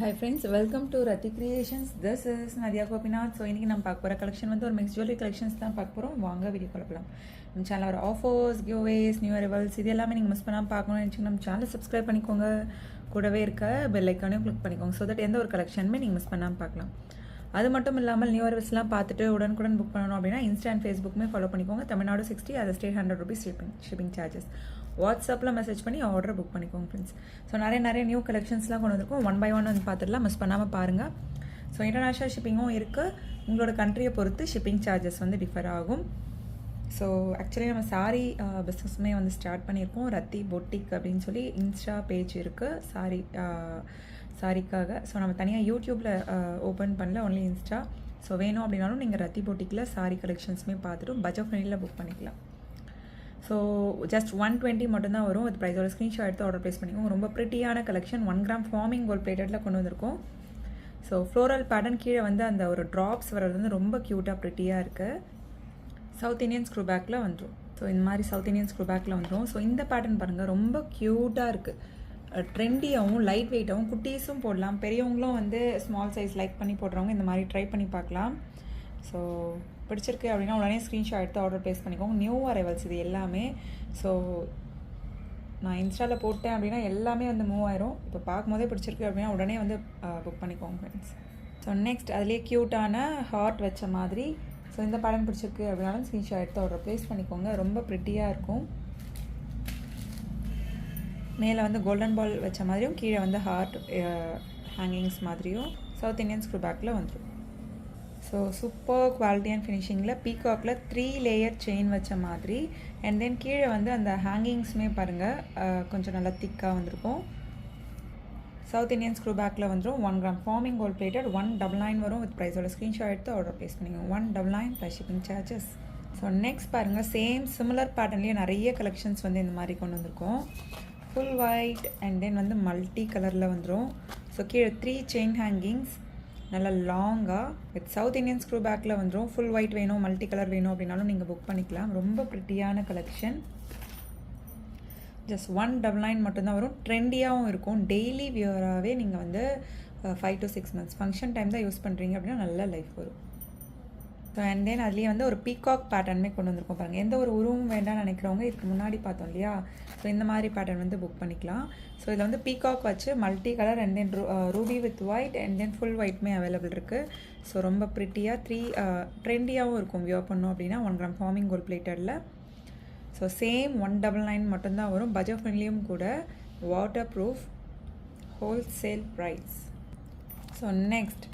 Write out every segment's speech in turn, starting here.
Hi friends, welcome to Rati Creations. This is Nadia Gopinath. So இன்னைக்கு நம்ம பார்க்க போற கலெக்ஷன் வந்து ஒரு மிக்ஸ் ஜுவல்லரி கலெக்ஷன்ஸ் தான் பார்க்க போறோம். வாங்க வீடியோ பார்க்கலாம். நம்ம சேனல்ல வர ஆஃபர்ஸ், கிவ்அவேஸ், நியூ அரைவல்ஸ் இது எல்லாமே நீங்க மிஸ் பண்ணாம பார்க்கணும்னு நினைச்சீங்கன்னா நம்ம சேனலை சப்ஸ்கிரைப் பண்ணிக்கோங்க. கூடவே இருக்க பெல் ஐகானையும் கிளிக் பண்ணிக்கோங்க. ஸோ தட் எந்த ஒரு கலெக்ஷனுமே நீங்கள் மிஸ் பண்ணாமல் பார்க்கலாம். அது மட்டும் இல்லாமல் நியூ அரைவல்ஸ்லாம் பார்த்துட்டு உடனுக்குடன் புக் பண்ணணும் அப்படின்னா இன்ஸ்டா அண்ட் ஃபேஸ்புக்குமே ஃபாலோ பண்ணிக்கோங்க. தமிழ்நாடு 60 அது ஸ்டேட் ₹100 ஷிப்பிங் சார்ஜஸ். வாட்ஸ்அப்பில் மெசேஜ் பண்ணி ஆர்டர் புக் பண்ணிக்கோங்க ஃப்ரெண்ட்ஸ். ஸோ நிறைய நியூ கலெக்ஷன்ஸ்லாம் கொண்டு வந்திருக்கோம். 1 by 1 வந்து பார்த்துடலாம், மிஸ் பண்ணாமல் பாருங்கள். ஸோ இன்டர்நேஷ்னல் ஷிப்பிங்கும் இருக்குது. உங்களோட கண்ட்ரியை பொறுத்து ஷிப்பிங் சார்ஜஸ் வந்து டிஃபர் ஆகும். ஸோ ஆக்சுவலி நம்ம சாரீ பிஸ்னஸுமே வந்து ஸ்டார்ட் பண்ணியிருக்கோம். ரத்தி பொட்டிக் அப்படின்னு சொல்லி இன்ஸ்டா பேஜ் இருக்குது சாரிக்காக. ஸோ நம்ம தனியாக யூடியூப்பில் ஓப்பன் பண்ணல, ஒன்லி இன்ஸ்டா. ஸோ வேணும் அப்படின்னாலும் நீங்கள் ரத்தி பொட்டிக்கில் சாரீ கலெக்ஷன்ஸுமே பார்த்துட்டு பட்ஜெட் ஃப்ரெண்ட்லியில் புக் பண்ணிக்கலாம். ஸோ ஜஸ்ட் 120 மட்டும்தான் வரும். வித் ப்ரைஸோட ஸ்க்ரீன்ஷாட் எடுத்து ஆர்டர் ப்ளேஸ் பண்ணிக்கோங்க. ரொம்ப ப்ரிட்டியான கலெக்ஷன். 1 கிராம் ஃபார்மிங் கோல்ட் பிளேட்டடில் கொண்டு வந்திருக்கோம். ஸோ ஃப்ளோரல் பேட்டர்ன் கீழே வந்து அந்த ஒரு ட்ராப்ஸ் வர்றது வந்து ரொம்ப க்யூட்டாக ப்ரிட்டியாக இருக்குது. சவுத் இந்தியன் ஸ்க்ரூ பேக்கில் வந்துடும். ஸோ இந்த மாதிரி சவுத் இந்தியன் ஸ்க்ரூ பேக்கில் வந்துடும். ஸோ இந்த பேட்டர்ன் பாருங்கள், ரொம்ப க்யூட்டாக இருக்குது. ட்ரெண்டியாகவும் லைட் வெயிட்டாகவும் குட்டீஸும் போடலாம். பெரியவங்களும் வந்து ஸ்மால் சைஸ் லைக் பண்ணி போடுறவங்க இந்த மாதிரி ட்ரை பண்ணி பார்க்கலாம். ஸோ பிடிச்சிருக்கு அப்படின்னா உடனே ஸ்க்ரீன்ஷாட் எடுத்து ஆர்டர் ப்ளேஸ் பண்ணிக்கோங்க. நியூ அரைவல்ஸ் இது எல்லாமே. ஸோ நான் இன்ஸ்டாவில் போட்டேன் அப்படின்னா எல்லாமே வந்து மூவ் ஆயிரும். இப்போ பார்க்கும்போதே பிடிச்சிருக்கு அப்படின்னா உடனே வந்து புக் பண்ணிக்கோங்க ஃப்ரெண்ட்ஸ். ஸோ நெக்ஸ்ட் அதுலேயே க்யூட்டான ஹார்ட் வச்ச மாதிரி. ஸோ இந்த பேட்டர்ன் பிடிச்சிருக்கு அப்படின்னாலும் ஸ்க்ரீன்ஷாட் எடுத்து ஆர்டர் ப்ளேஸ் பண்ணிக்கோங்க. ரொம்ப ப்ரிட்டியாக இருக்கும். மேலே வந்து கோல்டன் பால் வச்ச மாதிரியும் கீழே வந்து ஹார்ட் ஹேங்கிங்ஸ் மாதிரியும் சவுத் இந்தியன் ஸ்க்ரூ பேக்கில் வந்துடும். ஸோ சூப்பர் குவாலிட்டி அண்ட் ஃபினிஷிங்கில் பீகாக்கில் 3 லேயர் செயின் வச்ச மாதிரி. அண்ட் தென் கீழே வந்து அந்த ஹேங்கிங்ஸுமே பாருங்கள் கொஞ்சம் நல்லா திக்காக வந்திருக்கும். சவுத் இந்தியன் ஸ்க்ரூ பேக்கில் வந்துடும். 1 கிராம் ஃபார்மிங் கோல்ட் பிளேட்டட் 199 வரும். வித் ப்ரைஸோட ஸ்க்ரீன்ஷாட் எடுத்து ஆர்டர் ப்ளேஸ் பண்ணிக்கோங்க. 199 plus shipping charges. So next பாருங்கள், சேம் சிமிலர் பேட்டர்ன்லேயே நிறைய கலெக்ஷன்ஸ் வந்து இந்த மாதிரி கொண்டு வந்திருக்கோம். ஃபுல் ஒயிட் அண்ட் தென் வந்து மல்டி கலரில் வந்துடும். ஸோ கீழே 3 செயின் ஹேங்கிங்ஸ் நல்லா லாங்காக வித் சவுத் இந்தியன் ஸ்க்ரூ பேக்கில் வந்துடும். ஃபுல் ஒயிட் வேணும், மல்டி கலர் வேணும் அப்படின்னாலும் நீங்கள் புக் பண்ணிக்கலாம். ரொம்ப ப்ரிட்டியான கலெக்ஷன். ஜஸ்ட் 199 மட்டும்தான் வரும். ட்ரெண்டியாகவும் இருக்கும். டெய்லி வியராகவே நீங்கள் வந்து 5 to 6 months ஃபங்க்ஷன் டைம் தான் யூஸ் பண்ணுறீங்க அப்படின்னா நல்ல லைஃப் வரும். ஸோ அண்ட் தென் அதுலேயே வந்து ஒரு பீகாக் பேட்டர்னுமே கொண்டு வந்திருக்கோம் பாருங்கள். எந்த ஒரு உருவம் வேண்டாம்னு நினைக்கிறவங்க இதுக்கு முன்னாடி பார்த்தோம் இல்லையா, ஸோ இந்த மாதிரி பேட்டர்ன் வந்து புக் பண்ணிக்கலாம். ஸோ இதில் வந்து பீகாக் வச்சு multi colour and then ruby with white and then full ஒயிட்மே அவைலபிள் இருக்குது. ஸோ ரொம்ப ப்ரிட்டியாக ட்ரெண்டியாகவும் இருக்கும். வியர் பண்ணோம் அப்படின்னா 1 கிராம் ஃபார்மிங் கோல்ட் பிளேட்டடில். ஸோ சேம் 199 மட்டும்தான் வரும். பட்ஜெட் ஃப்ரெண்ட்லியும் கூட, water proof, wholesale price. So next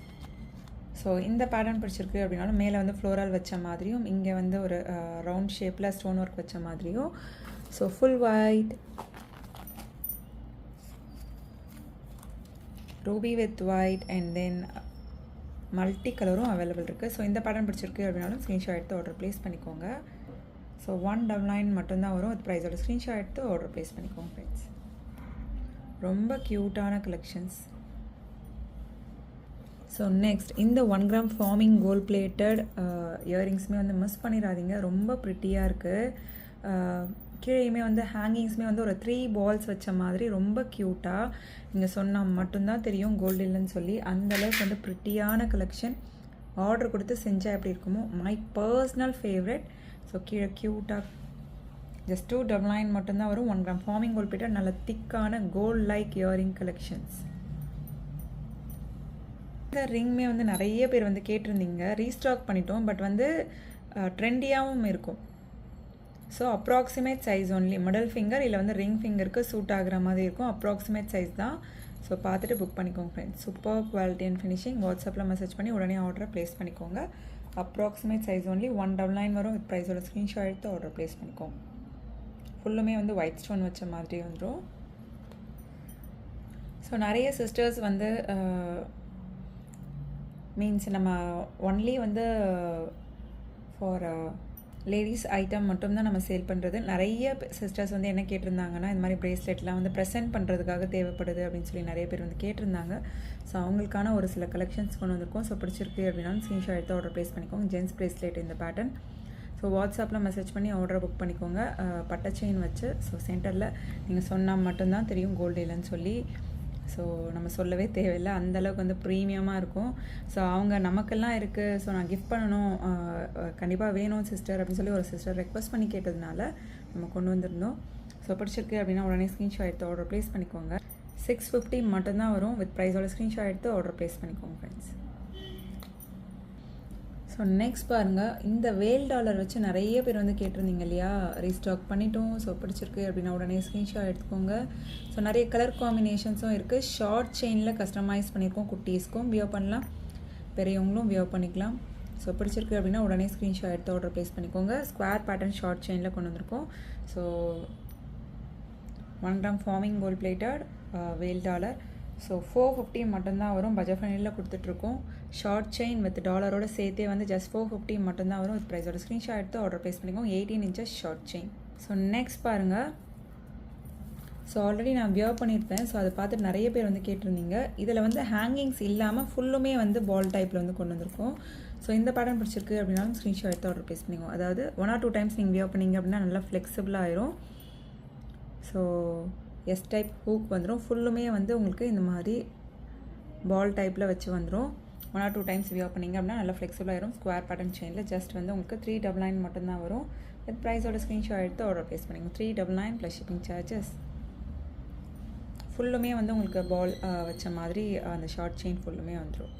so இந்த பேட்டர்ன் பிடிச்சிருக்கு அப்படின்னாலும் மேலே வந்து ஃப்ளோரல் வச்ச மாதிரியும் இங்கே வந்து ஒரு ரவுண்ட் ஷேப்பில் ஸ்டோன் ஒர்க் வச்ச மாதிரியும். So full white, Ruby with white and then multi கலரும் அவைலபிள் இருக்குது. ஸோ இந்த பேட்டர்ன் பிடிச்சிருக்கு அப்படின்னாலும் ஸ்க்ரீன்ஷாட் எடுத்து ஆர்டர் ப்ளேஸ் பண்ணிக்கோங்க. ஸோ 199 மட்டும்தான் வரும். வித் ப்ரைஸோட ஸ்க்ரீன்ஷாட் எடுத்து ஆர்டர் ப்ளேஸ் பண்ணிக்கோங்க ஃப்ரெண்ட்ஸ். ரொம்ப க்யூட்டான கலெக்ஷன்ஸ். ஸோ நெக்ஸ்ட் இந்த 1 கிராம் ஃபார்மிங் கோல்ட் பிளேட்டட் இயரிங்ஸுமே வந்து மிஸ் பண்ணிடாதீங்க. ரொம்ப ப்ரிட்டியாக இருக்குது. கீழேயுமே வந்து ஹேங்கிங்ஸுமே வந்து ஒரு 3 பால்ஸ் வச்ச மாதிரி ரொம்ப க்யூட்டாக. நீங்கள் சொன்னால் மட்டும்தான் தெரியும் கோல்டு இல்லைன்னு சொல்லி. அந்தளவுக்கு வந்து ப்ரிட்டியான கலெக்ஷன். ஆர்டர் கொடுத்து செஞ்சால் எப்படி இருக்குமோ, மை பர்சனல் ஃபேவரட். ஸோ கீழே க்யூட்டாக ஜஸ்ட் 299 மட்டும்தான் வரும். 1 கிராம் ஃபார்மிங் கோல்ட் பிளேட்டட் நல்ல திக்கான கோல்ட் லைக் இயரிங் கலெக்ஷன்ஸ். இந்த ரிங்மே வந்து நிறைய பேர் வந்து கேட்டிருந்தீங்க, ரீஸ்டாக் பண்ணிட்டோம். பட் வந்து ட்ரெண்டியாகவும் இருக்கும். So approximate size only. Middle finger இல்லை வந்து ரிங் ஃபிங்கருக்கு சூட் ஆகிற மாதிரி இருக்கும். அப்ராக்சிமேட் சைஸ் தான். ஸோ பார்த்துட்டு புக் பண்ணிக்கோங்க friends. Super quality and finishing. வாட்ஸ்அப்பில் மெசேஜ் பண்ணி உடனே ஆர்டரை ப்ளேஸ் பண்ணிக்கோங்க. Approximate size only. 199 வரும். வித் ப்ரைஸோட ஸ்க்ரீன்ஷாட் எடுத்து ஆர்டர் ப்ளேஸ் பண்ணிக்கோங்க. ஃபுல்லுமே வந்து ஒயிட் ஸ்டோன் வச்ச மாதிரி வந்துடும். ஸோ நிறைய சிஸ்டர்ஸ் வந்து மீன்ஸ் நம்ம ஒன்லி வந்து ஃபார் லேடிஸ் ஐட்டம் மட்டும்தான் நம்ம சேல் பண்ணுறது. நிறைய சிஸ்டர்ஸ் வந்து என்ன கேட்டிருந்தாங்கன்னா, இந்த மாதிரி ப்ரேஸ்லெட்லாம் வந்து ப்ரெசென்ட் பண்ணுறதுக்காக தேவைப்படுது அப்படின்னு சொல்லி நிறைய பேர் வந்து கேட்டிருந்தாங்க. ஸோ அவங்களுக்கான ஒரு சில கலெக்ஷன்ஸ் கொண்டு வந்திருக்கோம். ஸோ பிடிச்சிருக்கு அப்படின்னாலும் ஸ்க்ரீன்ஷாட் எடுத்து ஆர்டர் ப்ளேஸ் பண்ணிக்கோங்க. ஜென்ஸ் ப்ரேஸ்லெட் இந்த பேட்டர்ன். ஸோ வாட்ஸ்அப்பில் மெசேஜ் பண்ணி ஆர்டரை புக் பண்ணிக்கோங்க. பட்டை செயின் வச்சு. ஸோ சென்டரில் நீங்கள் சொன்னால் மட்டும்தான் தெரியும் கோல்டு இல்லைன்னு சொல்லி. ஸோ நம்ம சொல்லவே தேவையில்லை, அந்தளவுக்கு வந்து ப்ரீமியமாக இருக்கும். ஸோ அவங்க நமக்கெல்லாம் இருக்குது, ஸோ நான் கிஃப்ட் பண்ணணும், கண்டிப்பாக வேணும் சிஸ்டர் அப்படின்னு சொல்லி ஒரு சிஸ்டர் ரெக்வஸ்ட் பண்ணி கேட்டதுனால நம்ம கொண்டு வந்திருந்தோம். ஸோ பிடிச்சிருக்கு அப்படின்னா உடனே ஸ்க்ரீன்ஷாட் எடுத்து ஆர்டர் ப்ளேஸ் பண்ணிக்கோங்க. 650 மட்டும்தான் வரும். வித் ப்ரைஸோட ஸ்க்ரீன்ஷாட் எடுத்து ஆர்டர் ப்ளேஸ் பண்ணிக்கோங்க ஃப்ரெண்ட்ஸ். ஸோ நெக்ஸ்ட் பாருங்கள், இந்த வேல் டாலர் வச்சு நிறைய பேர் வந்து கேட்டிருந்தீங்க இல்லையா, ரீஸ்டாக் பண்ணிட்டோம். ஸோ பிடிச்சிருக்கு அப்படின்னா உடனே ஸ்க்ரீன்ஷாட் எடுத்துக்கோங்க. ஸோ நிறைய கலர் காம்பினேஷன்ஸும் இருக்குது. ஷார்ட் செயினில் கஸ்டமைஸ் பண்ணியிருக்கோம். குட்டீஸ்க்கும் வியோ பண்ணலாம், பெரியவங்களும் வியோ பண்ணிக்கலாம். ஸோ பிடிச்சிருக்கு அப்படின்னா உடனே ஸ்க்ரீன்ஷாட் எடுத்து ஆர்டர் ப்ளேஸ் பண்ணிக்கோங்க. ஸ்கொயர் பேட்டர்ன் ஷார்ட் செயினில் கொண்டு வந்திருக்கோம். So 1 gram forming gold plated வேல் டாலர். ஸோ 450 மட்டும்தான் வரும். பட்ஜெட் ஃப்ரெண்ட்லியில் கொடுத்துட்ருக்கோம். ஷார்ட் செயின் வித் டாலரோட சேர்த்தே வந்து ஜஸ்ட் 450 மட்டும்தான் வரும். வித் ப்ரைஸோட ஸ்க்ரீன்ஷாட் எடுத்து ஆர்டர் ப்ளேஸ் பண்ணிக்கோங்க. 18 inches short chain. So next பாருங்கள், ஸோ ஆல்ரெடி நான் வியர் பண்ணியிருப்பேன். ஸோ அதை பார்த்துட்டு நிறைய பேர் வந்து கேட்டிருந்தீங்க. இதில் வந்து ஹேங்கிங்ஸ் இல்லாமல் ஃபுல்லுமே வந்து பால் டைப்பில் வந்து கொண்டு வந்திருக்கோம். ஸோ இந்த பேட்டர்ன் பிடிச்சிருக்கு அப்படின்னாலும் ஸ்க்ரீன்ஷாட் எடுத்து ஆர்டர் ப்ளேஸ் பண்ணிக்கோங்க. அதாவது 1 or 2 times நீங்கள் வியர் பண்ணிங்க அப்படின்னா நல்லா ஃப்ளெக்சிபிளாக ஆயிரும். ஸோ எஸ் டைப் ஹூக் வந்துடும். ஃபுல்லுமே வந்து உங்களுக்கு இந்த மாதிரி பால் டைப்பில் வச்சு வந்துடும். 1 or 2 times வியர் பண்ணிங்க அப்படின்னா நல்லா ஃப்ளெக்சிபிளாக ஆயிரும். ஸ்கொயர் பேட்டர்ன் செயினில் ஜஸ்ட் வந்து உங்களுக்கு 399 மட்டும்தான் வரும். வித் ப்ரைஸோட ஸ்க்ரீன்ஷாட் எடுத்து ஆர்டர் ப்ளேஸ் பண்ணிங்க. 399 ப்ளஸ் ஷிப்பிங் சார்ஜஸ். ஃபுல்லுமே வந்து உங்களுக்கு பால் வச்ச மாதிரி அந்த ஷார்ட் செயின் ஃபுல்லுமே வந்துடும்.